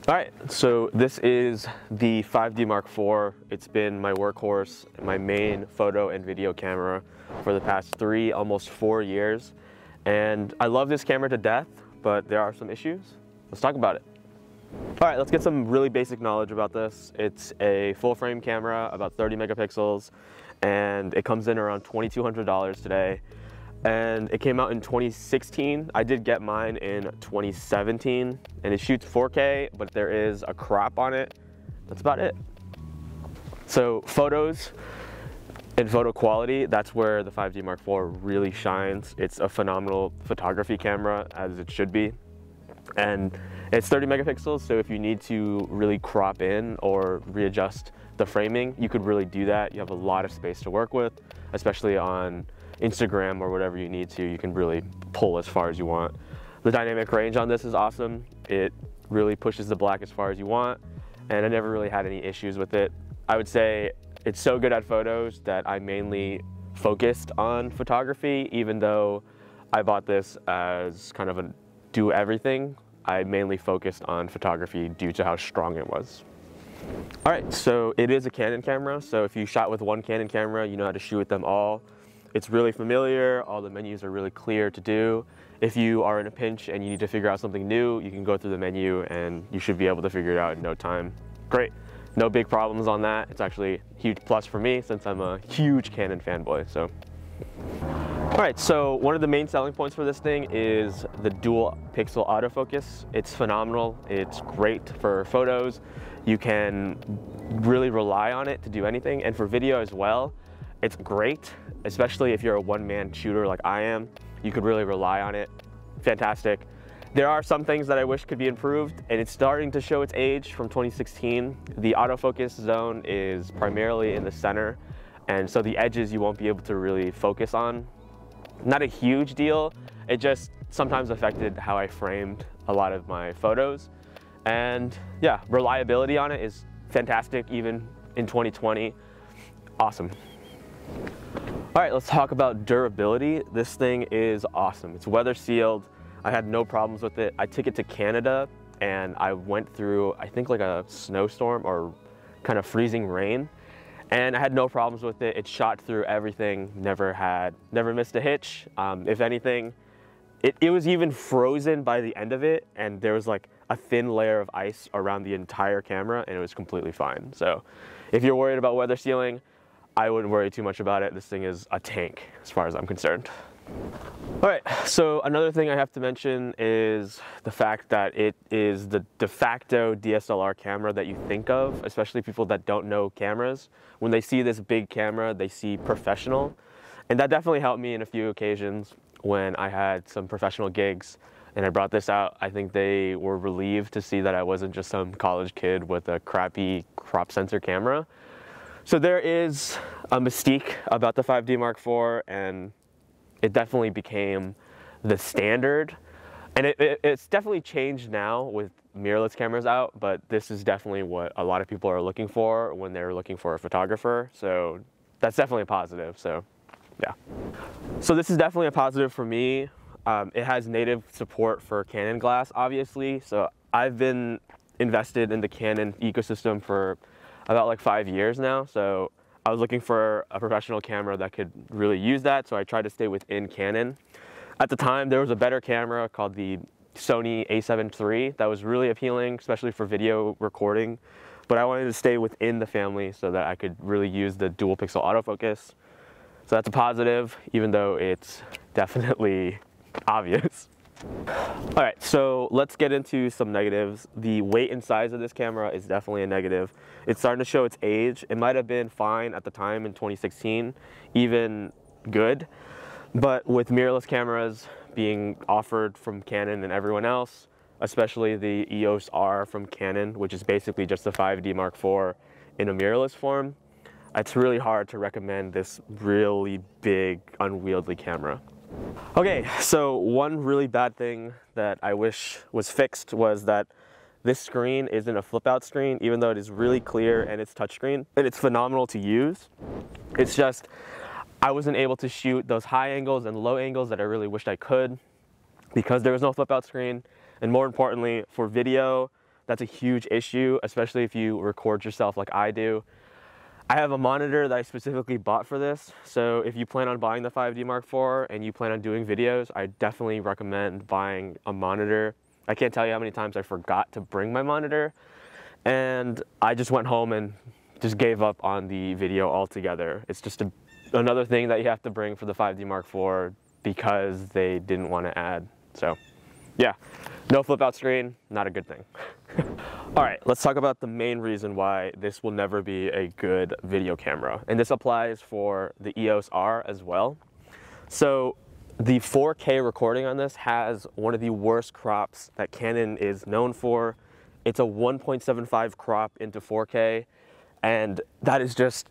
All right, so this is the 5D Mark IV. It's been my workhorse, my main photo and video camera for the past 3, almost 4 years. And I love this camera to death, but there are some issues. Let's talk about it. All right, let's get some really basic knowledge about this. It's a full frame camera, about 30 megapixels, and it comes in around $2,200 today. And it came out in 2016. I did get mine in 2017, and it shoots 4K, but there is a crop on it. That's about it. So photos and photo quality, that's where the 5D Mark IV really shines. It's a phenomenal photography camera, as it should be. And it's 30 megapixels, so if you need to really crop in or readjust the framing, you could really do that. You have a lot of space to work with, especially on Instagram or whatever you need to. You can really pull as far as you want. The dynamic range on this is awesome. It really pushes the black as far as you want, and I never really had any issues with it. I would say it's so good at photos that I mainly focused on photography, even though I bought this as kind of a do everything. I mainly focused on photography due to how strong it was. All right, so it is a Canon camera, so if you shot with one Canon camera, you know how to shoot with them all. It's really familiar, all the menus are really clear to do. If you are in a pinch and you need to figure out something new, you can go through the menu and you should be able to figure it out in no time. Great, no big problems on that. It's actually a huge plus for me since I'm a huge Canon fanboy, so. All right, so one of the main selling points for this thing is the dual pixel autofocus. It's phenomenal, it's great for photos. You can really rely on it to do anything, and for video as well. It's great, especially if you're a one-man shooter like I am. You could really rely on it. Fantastic. There are some things that I wish could be improved, and it's starting to show its age from 2016. The autofocus zone is primarily in the center, and so the edges you won't be able to really focus on. Not a huge deal. It just sometimes affected how I framed a lot of my photos. And yeah, reliability on it is fantastic, even in 2020. Awesome. All right, let's talk about durability. This thing is awesome. It's weather sealed. I had no problems with it. I took it to Canada and I went through, I think, like a snowstorm or kind of freezing rain, and I had no problems with it. It shot through everything, never missed a hitch. If anything, it was even frozen by the end of it, and there was like a thin layer of ice around the entire camera, and it was completely fine. So if you're worried about weather sealing, I wouldn't worry too much about it. This thing is a tank as far as I'm concerned. All right, so another thing I have to mention is the fact that it is the de facto DSLR camera that you think of, especially people that don't know cameras. When they see this big camera, they see professional. And that definitely helped me in a few occasions when I had some professional gigs and I brought this out. I think they were relieved to see that I wasn't just some college kid with a crappy crop sensor camera. So there is a mystique about the 5D Mark IV, and it definitely became the standard. And it's definitely changed now with mirrorless cameras out, but this is definitely what a lot of people are looking for when they're looking for a photographer. So that's definitely a positive, so yeah. So this is definitely a positive for me. It has native support for Canon glass, obviously. So I've been invested in the Canon ecosystem for about like 5 years now. So I was looking for a professional camera that could really use that, so I tried to stay within Canon. At the time, there was a better camera called the Sony a7 III that was really appealing, especially for video recording, but I wanted to stay within the family so that I could really use the dual pixel autofocus. So that's a positive, even though it's definitely obvious. All right, so let's get into some negatives. The weight and size of this camera is definitely a negative. It's starting to show its age. It might have been fine at the time in 2016, even good, but with mirrorless cameras being offered from Canon and everyone else, especially the EOS R from Canon, which is basically just the 5D Mark IV in a mirrorless form, it's really hard to recommend this really big, unwieldy camera. Okay, so one really bad thing that I wish was fixed was that this screen isn't a flip out screen, even though it is really clear and it's touchscreen and it's phenomenal to use. It's just, I wasn't able to shoot those high angles and low angles that I really wished I could because there was no flip out screen. And more importantly, for video, That's a huge issue, especially if you record yourself like I do. I have a monitor that I specifically bought for this, so if you plan on buying the 5D Mark IV and you plan on doing videos, I definitely recommend buying a monitor. I can't tell you how many times I forgot to bring my monitor, and I just went home and just gave up on the video altogether. It's just another thing that you have to bring for the 5D Mark IV because they didn't want to add. So yeah, no flip out screen, not a good thing. All right, let's talk about the main reason why this will never be a good video camera. And this applies for the EOS R as well. So the 4K recording on this has one of the worst crops that Canon is known for. It's a 1.75 crop into 4K, and that is just,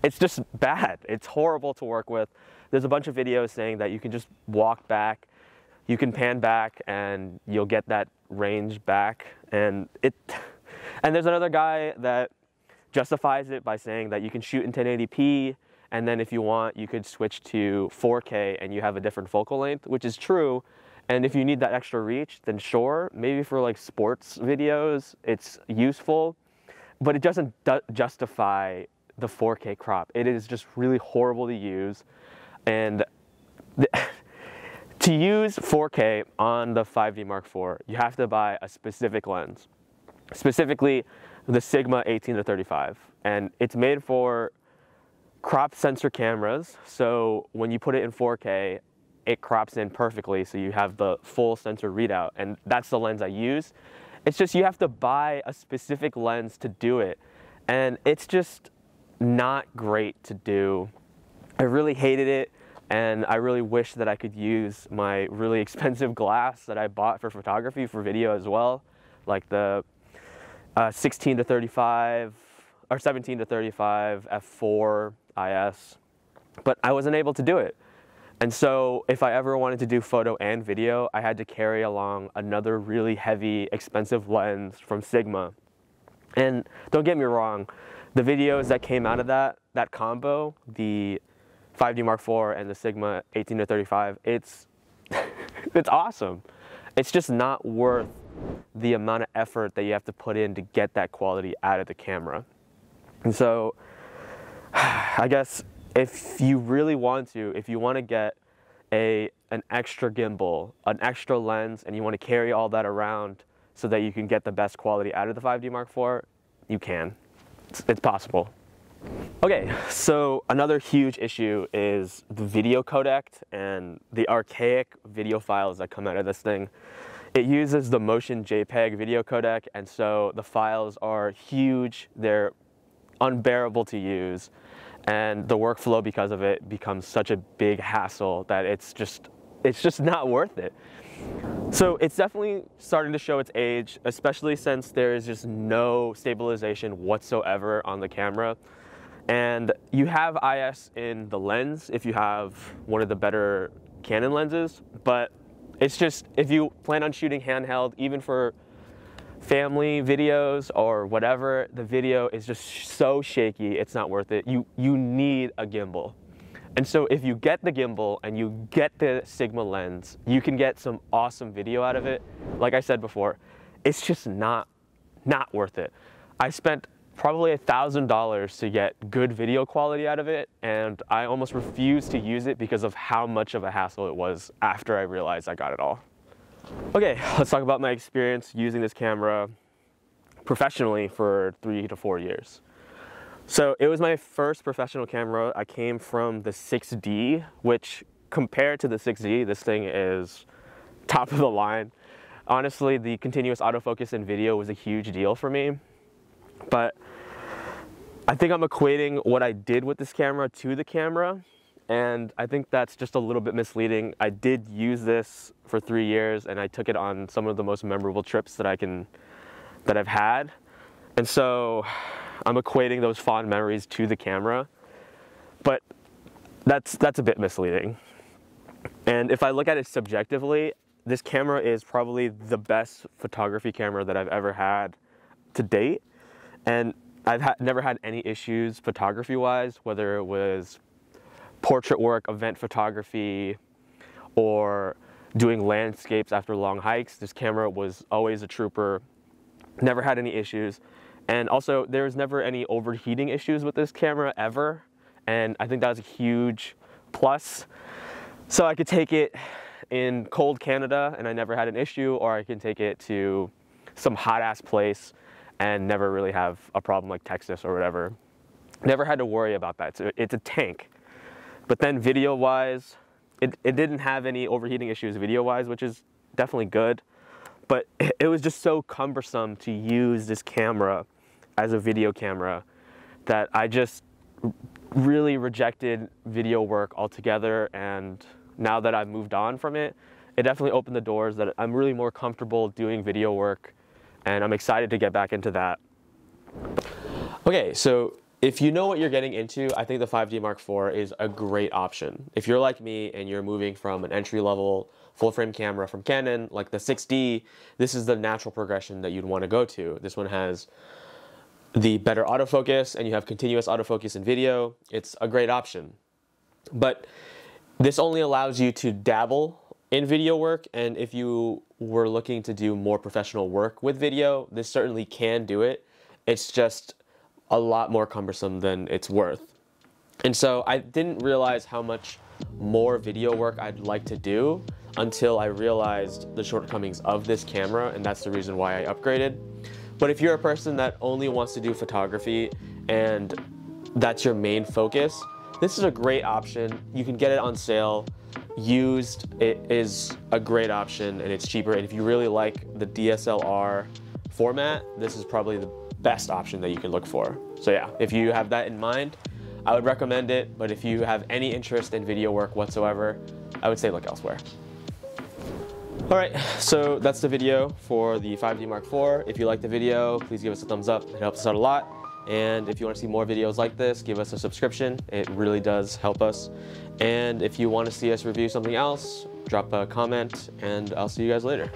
it's just bad. It's horrible to work with. There's a bunch of videos saying that you can just walk back, you can pan back, and you'll get that range back. And there's another guy that justifies it by saying that you can shoot in 1080p, and then if you want, you could switch to 4K and you have a different focal length, which is true. And if you need that extra reach, then sure, maybe for like sports videos, it's useful, but it doesn't justify the 4K crop. It is just really horrible to use. And to use 4K on the 5D Mark IV, you have to buy a specific lens, specifically the Sigma 18-35. And it's made for crop sensor cameras. So when you put it in 4K, it crops in perfectly, so you have the full sensor readout. And that's the lens I use. It's just you have to buy a specific lens to do it. And it's just not great to do. I really hated it. And I really wish that I could use my really expensive glass that I bought for photography for video as well, like the 16-35 or 17-35 f4 IS, but I wasn't able to do it. And so if I ever wanted to do photo and video, I had to carry along another really heavy, expensive lens from Sigma. And don't get me wrong, the videos that came out of that combo, the 5D Mark IV and the Sigma 18-35, it's awesome. It's just not worth the amount of effort that you have to put in to get that quality out of the camera. And so I guess if you really want to, if you want to get an extra gimbal, an extra lens, and you want to carry all that around so that you can get the best quality out of the 5D Mark IV, you can. It's possible. Okay, so another huge issue is the video codec and the archaic video files that come out of this thing. It uses the Motion JPEG video codec, and so the files are huge, they're unbearable to use, and the workflow because of it becomes such a big hassle that it's just not worth it. So it's definitely starting to show its age, especially since there is just no stabilization whatsoever on the camera. And you have IS in the lens if you have one of the better Canon lenses, but it's just, if you plan on shooting handheld, even for family videos or whatever, the video is just so shaky, it's not worth it. You need a gimbal. And so if you get the gimbal and you get the Sigma lens, you can get some awesome video out of it. Like I said before, it's just not worth it. I spent probably $1,000 to get good video quality out of it, and I almost refused to use it because of how much of a hassle it was after I realized I got it all. Okay, let's talk about my experience using this camera professionally for 3 to 4 years. So it was my first professional camera. I came from the 6D, which compared to the 6D, this thing is top of the line. Honestly, the continuous autofocus in video was a huge deal for me. But I think I'm equating what I did with this camera to the camera, and I think that's just a little bit misleading. I did use this for 3 years, and I took it on some of the most memorable trips that I've had. And so I'm equating those fond memories to the camera, but that's a bit misleading. And if I look at it subjectively, this camera is probably the best photography camera that I've ever had to date. And I've never had any issues photography-wise, whether it was portrait work, event photography, or doing landscapes after long hikes. This camera was always a trooper. Never had any issues. And also, there was never any overheating issues with this camera ever. And I think that was a huge plus. So I could take it in cold Canada and I never had an issue, or I can take it to some hot ass place and never really have a problem like Texas or whatever. Never had to worry about that. So it's a tank. But then video wise, it didn't have any overheating issues video wise, which is definitely good. But it was just so cumbersome to use this camera as a video camera that I just really rejected video work altogether. And now that I've moved on from it, it definitely opened the doors that I'm really more comfortable doing video work, and I'm excited to get back into that. Okay, so if you know what you're getting into, I think the 5D Mark IV is a great option. If you're like me and you're moving from an entry-level full-frame camera from Canon, like the 6D, this is the natural progression that you'd want to go to. This one has the better autofocus, and you have continuous autofocus in video. It's a great option. But this only allows you to dabble in video work, and if you were looking to do more professional work with video, this certainly can do it. It's just a lot more cumbersome than it's worth. And so I didn't realize how much more video work I'd like to do until I realized the shortcomings of this camera, and that's the reason why I upgraded. But if you're a person that only wants to do photography and that's your main focus, this is a great option. You can get it on sale. Used, it is a great option and it's cheaper. And if you really like the DSLR format, this is probably the best option that you can look for. So yeah, if you have that in mind, I would recommend it. But if you have any interest in video work whatsoever, I would say look elsewhere. All right, so that's the video for the 5D Mark IV. If you liked the video, please give us a thumbs up. It helps us out a lot. And if you want to see more videos like this, give us a subscription. It really does help us. And if you want to see us review something else, drop a comment, and I'll see you guys later.